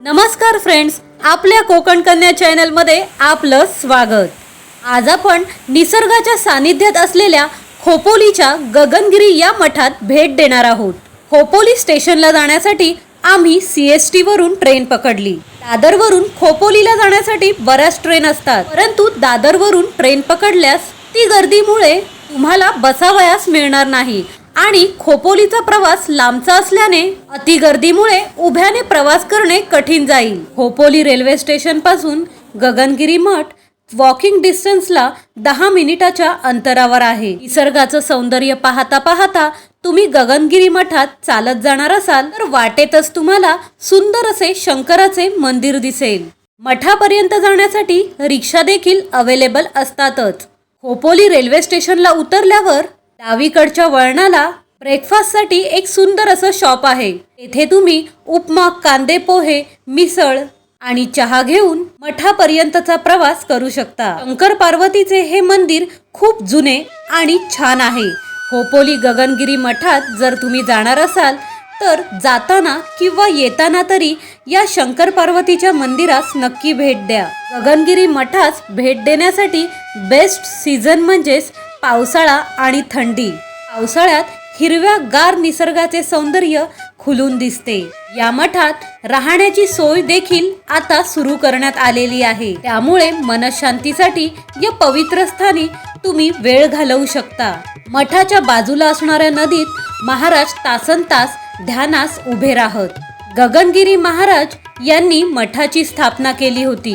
नमस्कार फ्रेंड्स, आपल्या कोकण कन्या चॅनल मध्ये आपलं स्वागत। आज आपण निसर्गाच्या सानिध्यात असलेल्या खोपोलीच्या गगनगिरी या मठात भेट देणार आहोत। खोपोली स्टेशनला जाण्यासाठी आम्ही CST वरून ट्रेन पकडली। दादरवरून खोपोलीला जाण्यासाठी बऱ्याच ट्रेन असतात, परंतु दादरवरून ट्रेन पकडल्यास ती गर्दीमुळे तुम्हाला बसावयास मिळणार नाही आणि खोपोलीचा प्रवास लांबचा असल्याने अति गर्दीमुळे उभ्याने प्रवास करणे कठीण जाईल। खोपोली रेल्वे स्टेशन पासून गगनगिरी मठ वॉकिंग डिस्टन्सला 10 मिनिटाच्या अंतरावर आहे। निसर्गाचं सौंदर्य पाहता पाहता तुम्ही गगनगिरी मठात चालत जाणार असाल तर वाटेतच तुम्हाला सुंदर असे शंकराचे मंदिर दिसेल। मठापर्यंत जाण्यासाठी रिक्षा देखील अवेलेबल असतातच। खोपोली रेल्वे स्टेशनला उतरल्यावर डावीकडच्या वळणाला ब्रेकफास्टसाठी एक सुंदर असं शॉप आहे। येथे तुम्ही उपमा, कांदे पोहे, मिसळ आणि चहा घेऊन मठापर्यंतचा प्रवास करू शकता। शंकर पार्वतीचे हे मंदिर खूप जुने आणि छान आहे। खोपोली गगनगिरी मठात जर तुम्ही जाणार असाल तर जाताना किंवा येताना तरी या शंकर पार्वतीच्या मंदिरास नक्की भेट द्या। गगनगिरी मठास भेट देण्यासाठी बेस्ट सीझन म्हणजेच पावसाळा आणि थंडी। पावसाळ्यात हिरव्या गार निसर्गाचे सौंदर्य खुलून दिसते। या मठात राहण्याची सोय देखील आता सुरू करण्यात आलेली आहे, त्यामुळे मनशांतीसाठी या पवित्र स्थानी तुम्ही वेळ घालवू शकता। मठाच्या बाजूला असणाऱ्या नदीत महाराज तासनतास ध्यानास उभे राहत। गगनगिरी महाराज यांनी मठाची स्थापना केली होती।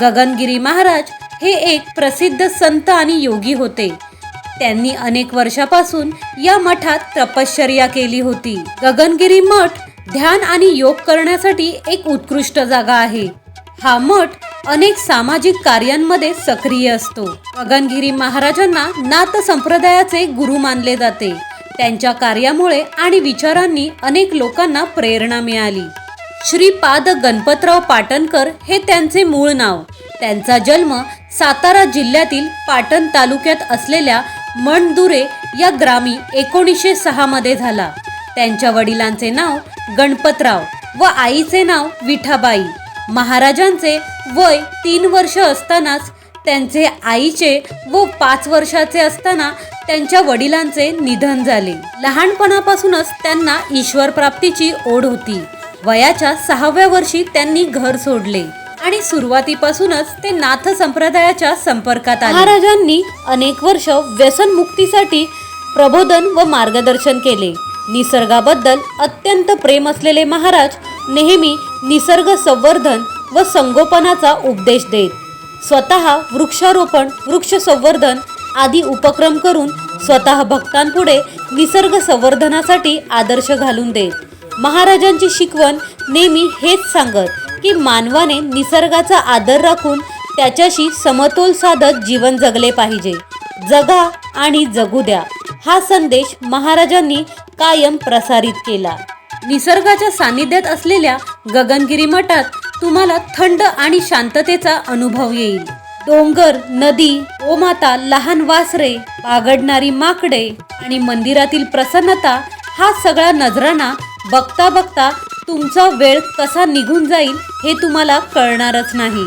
गगनगिरी महाराज हे एक प्रसिद्ध संत आणि योगी होते। त्यांनी अनेक वर्षापासून या मठात तपश्चर्या केली होती। गगनगिरी मठ ध्यान आणि योग करण्यासाठी एक उत्कृष्ट जागा आहे। हा मठ अनेक सामाजिक कार्यांमध्ये सक्रिय असतो। गगनगिरी महाराजांना नाथ संप्रदायाचे गुरु मानले जाते। त्यांच्या कार्यामुळे आणि विचारांनी अनेक लोकांना प्रेरणा मिळाली। श्रीपाद गणपतराव पाटणकर हे त्यांचे मूळ नाव। त्यांचा जन्म सातारा जिल्ह्यातील पाटण तालुक्यात असलेल्या मणदुरे या ग्रामी 1906 मध्ये झाला। त्यांच्या वडिलांचे नाव गणपतराव व आईचे नाव विठाबाई। महाराजांचे वय 3 वर्ष असतानाच त्यांचे आईचे व 5 वर्षाचे असताना त्यांच्या वडिलांचे निधन झाले। लहानपणापासूनच त्यांना ईश्वर प्राप्तीची ओढ होती। वयाच्या 6व्या वर्षी त्यांनी घर सोडले आणि सुरुवातीपासूनच ते नाथ संप्रदायाच्या संपर्कात आले। महाराजांनी अनेक वर्ष व्यसनमुक्तीसाठी प्रबोधन व मार्गदर्शन केले। निसर्गाबद्दल अत्यंत प्रेम असलेले महाराज नेहमी निसर्ग संवर्धन व संगोपनाचा उपदेश देत। स्वतः वृक्षारोपण, वृक्ष संवर्धन आदी उपक्रम करून स्वतः भक्तांपुढे निसर्ग संवर्धनासाठी आदर्श घालून देत। महाराजांची शिकवण नेहमी हेच सांगत की मानवाने निसर्गाचा आदर राखून त्याच्याशी समतोल साधत जीवन जगले पाहिजे। जगा आणि जगू द्या हा संदेश महाराजांनी कायम प्रसारित केला। निसर्गाच्या सानिध्यात असलेल्या गगनगिरी मठात तुम्हाला थंड आणि शांततेचा अनुभव येईल। डोंगर, नदी, गोमाता, लहान वासरे, बागडणारी माकडे आणि मंदिरातील प्रसन्नता हा सगळा नजराणा बघता बघता तुमचा वेळ कसा निघून जाईल हे तुम्हाला कळणारच नाही।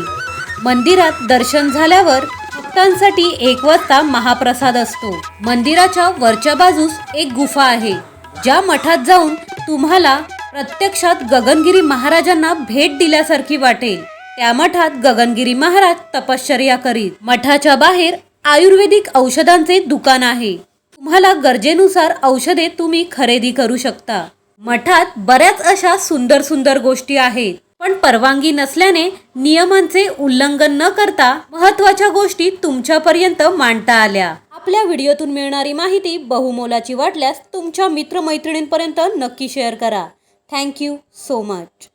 मंदिरात दर्शन झाल्यावर भक्तांसाठी 1 वाजता महाप्रसाद असतो। मंदिराच्या वरच्या बाजूस एक गुफा आहे, ज्या मठात जाऊन तुम्हाला प्रत्यक्षात गगनगिरी महाराजांना भेट दिल्यासारखी वाटेल। त्या मठात गगनगिरी महाराज तपश्चर्या करीत। मठाच्या बाहेर आयुर्वेदिक औषधांचे दुकान आहे। तुम्हाला गरजेनुसार औषधे तुम्ही खरेदी करू शकता। मठात बऱ्याच अशा सुंदर सुंदर गोष्टी आहेत, पण परवानगी नसल्याने नियमांचे उल्लंघन न करता महत्त्वाच्या गोष्टी तुमच्यापर्यंत मांडता आल्या। आपल्या व्हिडिओतून मिळणारी माहिती बहुमोलाची वाटल्यास तुमच्या मित्रमैत्रिणींपर्यंत नक्की शेअर करा। Thank you so much.